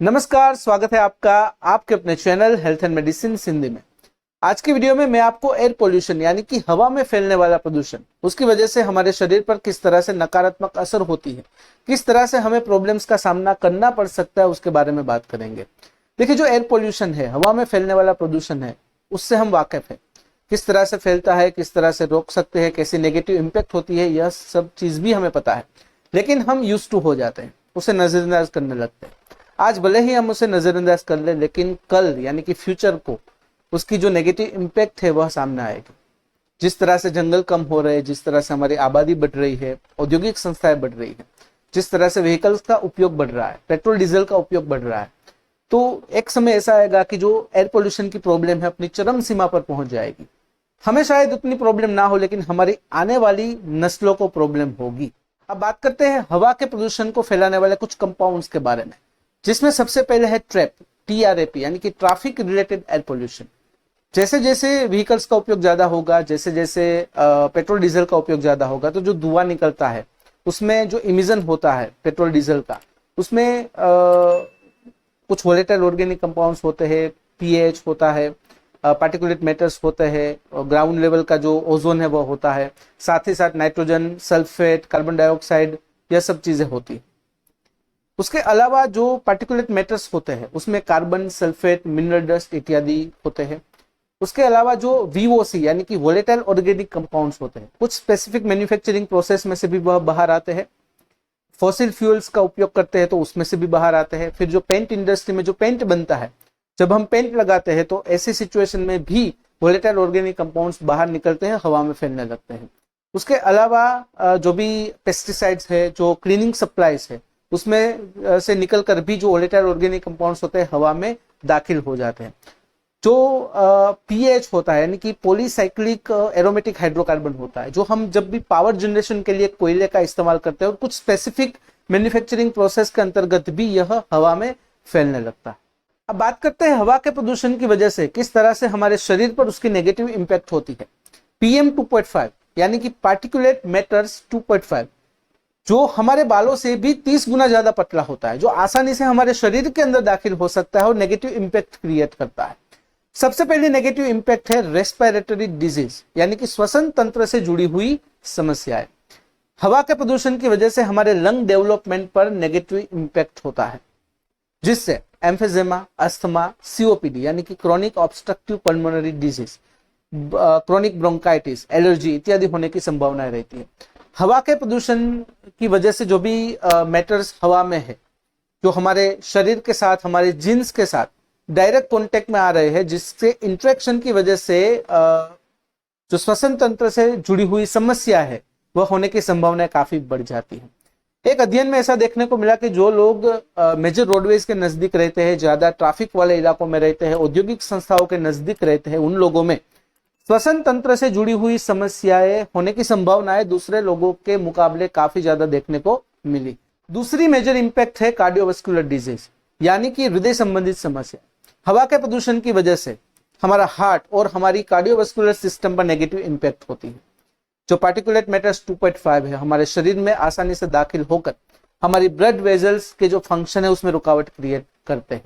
नमस्कार, स्वागत है आपका आपके अपने channel health and medicine Hindi में। आज की वीडियो में मैं आपको एयर पोल्यूशन यानी कि हवा में फैलने वाला प्रदूषण, उसकी वजह से हमारे शरीर पर किस तरह से नकारात्मक असर होती है, किस तरह से हमें प्रॉब्लम्स का सामना करना पड़ सकता है, उसके बारे में बात करेंगे। देखिए, जो एयर पोल्यूशन है, हवा में फैलने वाला प्रदूषण है, उससे हम वाकिफ है। किस तरह से फैलता है, किस तरह से रोक सकते हैं, कैसी नेगेटिव इम्पैक्ट होती है, यह सब चीज भी हमें पता है। लेकिन हम यूज्ड टू हो जाते हैं, उसे नजरअंदाज करने लगते हैं। आज भले ही हम उसे नजरअंदाज कर ले, लेकिन कल यानी कि फ्यूचर को उसकी जो नेगेटिव इम्पैक्ट है वह सामने आएगी। जिस तरह से जंगल कम हो रहे हैं, जिस तरह से हमारी आबादी बढ़ रही है, औद्योगिक संस्थाएं बढ़ रही है, जिस तरह से व्हीकल्स का उपयोग बढ़ रहा है, पेट्रोल डीजल का उपयोग बढ़ रहा है, तो एक समय ऐसा आएगा कि जो एयर पोल्यूशन की प्रॉब्लम है अपनी चरम सीमा पर पहुंच जाएगी। हमें शायद उतनी प्रॉब्लम ना हो, लेकिन हमारी आने वाली नस्लों को प्रॉब्लम होगी। अब बात करते हैं हवा के प्रदूषण को फैलाने वाले कुछ कंपाउंड्स के बारे में, जिसमें सबसे पहले है ट्रैप, TRAP यानी कि ट्रैफिक रिलेटेड एयर पोल्यूशन। जैसे जैसे व्हीकल्स का उपयोग ज्यादा होगा, जैसे जैसे पेट्रोल डीजल का उपयोग ज्यादा होगा, तो जो धुआं निकलता है उसमें जो इमिशन होता है पेट्रोल डीजल का, उसमें कुछ वोलेटाइल ऑर्गेनिक कंपाउंड्स होते हैं, पीएच होता है, पार्टिकुलेट मैटर्स होते हैं, ग्राउंड लेवल का जो ओजोन है वो होता है, साथ ही साथ नाइट्रोजन, सल्फेट, कार्बन डाइऑक्साइड, यह सब चीजें होती है। उसके अलावा जो पार्टिकुलेट मैटर्स होते हैं उसमें कार्बन, सल्फेट, मिनरल डस्ट इत्यादि होते हैं। उसके अलावा जो VOC यानी कि वोलेटाइल ऑर्गेनिक कंपाउंड्स होते हैं, कुछ स्पेसिफिक मैन्युफैक्चरिंग प्रोसेस में से भी वह बाहर आते हैं। फॉसिल फ्यूल्स का उपयोग करते हैं तो उसमें से भी बाहर आते हैं। फिर जो पेंट इंडस्ट्री में जो पेंट बनता है, जब हम पेंट लगाते हैं तो ऐसी सिचुएशन में भी वोलेटाइल ऑर्गेनिक कंपाउंड्स बाहर निकलते हैं, हवा में फैलने लगते हैं। उसके अलावा जो भी पेस्टिसाइड्स है, जो क्लीनिंग सप्लाईज है, उसमें से निकलकर भी जो वोलेटाइल ऑर्गेनिक कंपाउंड्स होते हैं हवा में दाखिल हो जाते हैं। जो पीएच होता है यानी कि पॉलीसाइक्लिक एरोमेटिक हाइड्रोकार्बन होता है, जो हम जब भी पावर जनरेशन के लिए कोयले का इस्तेमाल करते हैं और कुछ स्पेसिफिक मैन्युफैक्चरिंग प्रोसेस के अंतर्गत भी यह हवा में फैलने लगता है। अब बात करते हैं हवा के प्रदूषण की वजह से किस तरह से हमारे शरीर पर उसकी नेगेटिव इम्पैक्ट होती है। PM 2.5 यानी कि पार्टिकुलेट मैटर्स 2.5, जो हमारे बालों से भी 30 गुना ज्यादा पतला होता है, जो आसानी से हमारे शरीर के अंदर दाखिल हो सकता है और नेगेटिव इम्पैक्ट क्रिएट करता है। सबसे पहले नेगेटिव इम्पैक्ट है रेस्पिरेटरी डिजीज यानी कि श्वसन तंत्र से जुड़ी हुई समस्याएं। हवा के प्रदूषण की वजह से हमारे लंग डेवलपमेंट पर नेगेटिव इम्पैक्ट होता है, जिससे एम्फेजेमा, अस्थमा, COPD यानी कि chronic obstructive pulmonary disease, chronic bronchitis, allergy इत्यादि होने की संभावनाएं रहती है। हवा के प्रदूषण की वजह से जो भी मैटर्स हवा में है, जो हमारे शरीर के साथ, हमारे जीन्स के साथ डायरेक्ट कांटेक्ट में आ रहे हैं, जिससे इंटरेक्शन की वजह से जो श्वसन तंत्र से जुड़ी हुई समस्या है वह होने की संभावनाएं काफी बढ़ जाती है। एक अध्ययन में ऐसा देखने को मिला कि जो लोग मेजर रोडवेज के नजदीक रहते हैं, ज्यादा ट्रैफिक वाले इलाकों में रहते हैं, औद्योगिक संस्थाओं के नजदीक रहते हैं, उन लोगों में श्वसन तंत्र से जुड़ी हुई समस्याएं होने की संभावनाएं दूसरे लोगों के मुकाबले काफी ज्यादा देखने को मिली। दूसरी मेजर इंपैक्ट है कार्डियोवास्कुलर डिजीज यानी कि हृदय संबंधित समस्या। हवा के प्रदूषण की वजह से हमारा हार्ट और हमारी कार्डियोवास्कुलर सिस्टम पर नेगेटिव इंपैक्ट होती है। जो पार्टिकुलेट मैटर्स 2.5 है, हमारे शरीर में आसानी से दाखिल होकर हमारी ब्लड वेजल्स के जो फंक्शन है उसमें रुकावट क्रिएट करते हैं।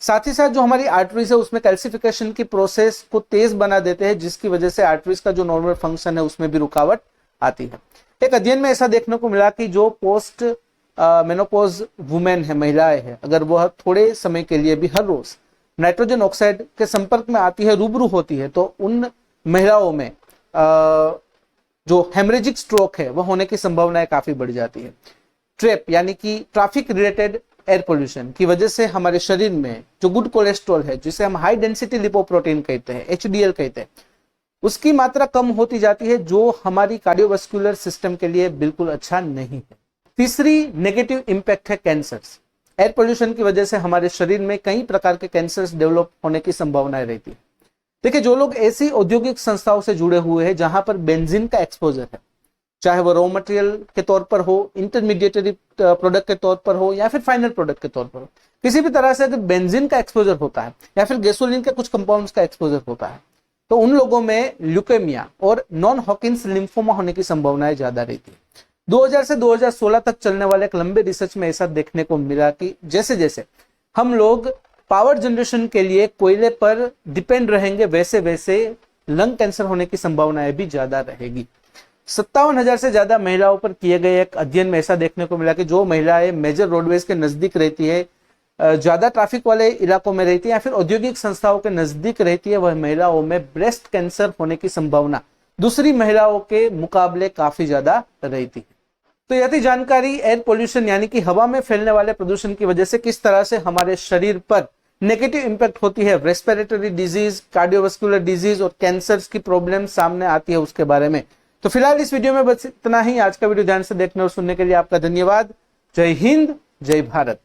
साथ ही साथ जो हमारी आर्टरीज है उसमें कैल्सिफिकेशन की प्रोसेस को तेज बना देते हैं, जिसकी वजह से आर्टरीज का जो नॉर्मल फंक्शन है उसमें भी रुकावट आती है। एक अध्ययन में ऐसा देखने को मिला कि जो पोस्ट मेनोपॉज वुमेन है, महिलाएं हैं, अगर वह थोड़े समय के लिए भी हर रोज नाइट्रोजन ऑक्साइड के संपर्क में आती है, रूबरू होती है, तो उन महिलाओं में जो हेमरेजिक स्ट्रोक है वह होने की संभावनाएं काफी बढ़ जाती है। ट्रैप यानी कि ट्रैफिक रिलेटेड एयर पोल्यूशन की वजह से हमारे शरीर में जो गुड कोलेस्ट्रॉल है, जिसे हम हाई डेंसिटी लिपोप्रोटीन कहते हैं, HDL कहते हैं, उसकी मात्रा कम होती जाती है, जो हमारी कार्डियोवास्कुलर सिस्टम के लिए बिल्कुल अच्छा नहीं है। तीसरी नेगेटिव इंपैक्ट है कैंसर्स। एयर पोल्यूशन की वजह से हमारे शरीर में कई प्रकार के कैंसर्स डेवलप होने की संभावनाएं रहती है। देखिए, जो लोग ऐसी औद्योगिक संस्थाओं से जुड़े हुए हैं जहां पर बेंजीन का एक्सपोजर है, चाहे वो रॉ मटेरियल के तौर पर हो, इंटरमीडिएटरी प्रोडक्ट के तौर पर हो या फिर फाइनल प्रोडक्ट के तौर पर हो, किसी भी तरह से अगर बेंजीन का एक्सपोजर होता है या फिर गैसोलीन के कुछ कंपाउंड्स का एक्सपोजर होता है, तो उन लोगों में ल्यूकेमिया और नॉन हॉकिंस लिम्फोमा होने की संभावनाएं ज्यादा रहती है। 2000 से 2016 तक चलने वाले एक लंबे रिसर्च में ऐसा देखने को मिला कि जैसे जैसे हम लोग पावर जनरेशन के लिए कोयले पर डिपेंड रहेंगे, वैसे वैसे लंग कैंसर होने की संभावनाएं भी ज्यादा रहेगी। 57,000 से ज्यादा महिलाओं पर किए गए एक अध्ययन में ऐसा देखने को मिला कि जो महिलाएं मेजर रोडवेज के नजदीक रहती है, ज्यादा ट्रैफिक वाले इलाकों में रहती है या फिर औद्योगिक संस्थाओं के नजदीक रहती है, वह महिलाओं में ब्रेस्ट कैंसर होने की संभावना दूसरी महिलाओं के मुकाबले काफी ज्यादा रहती है। तो यह थी जानकारी एयर पोल्यूशन यानी कि हवा में फैलने वाले प्रदूषण की वजह से किस तरह से हमारे शरीर पर नेगेटिव इंपैक्ट होती है, रेस्पिरेटरी डिजीज, कार्डियोवास्कुलर डिजीज और कैंसर की प्रॉब्लम सामने आती है उसके बारे में। तो फिलहाल इस वीडियो में बस इतना ही। आज का वीडियो ध्यान से देखने और सुनने के लिए आपका धन्यवाद। जय हिंद, जय भारत।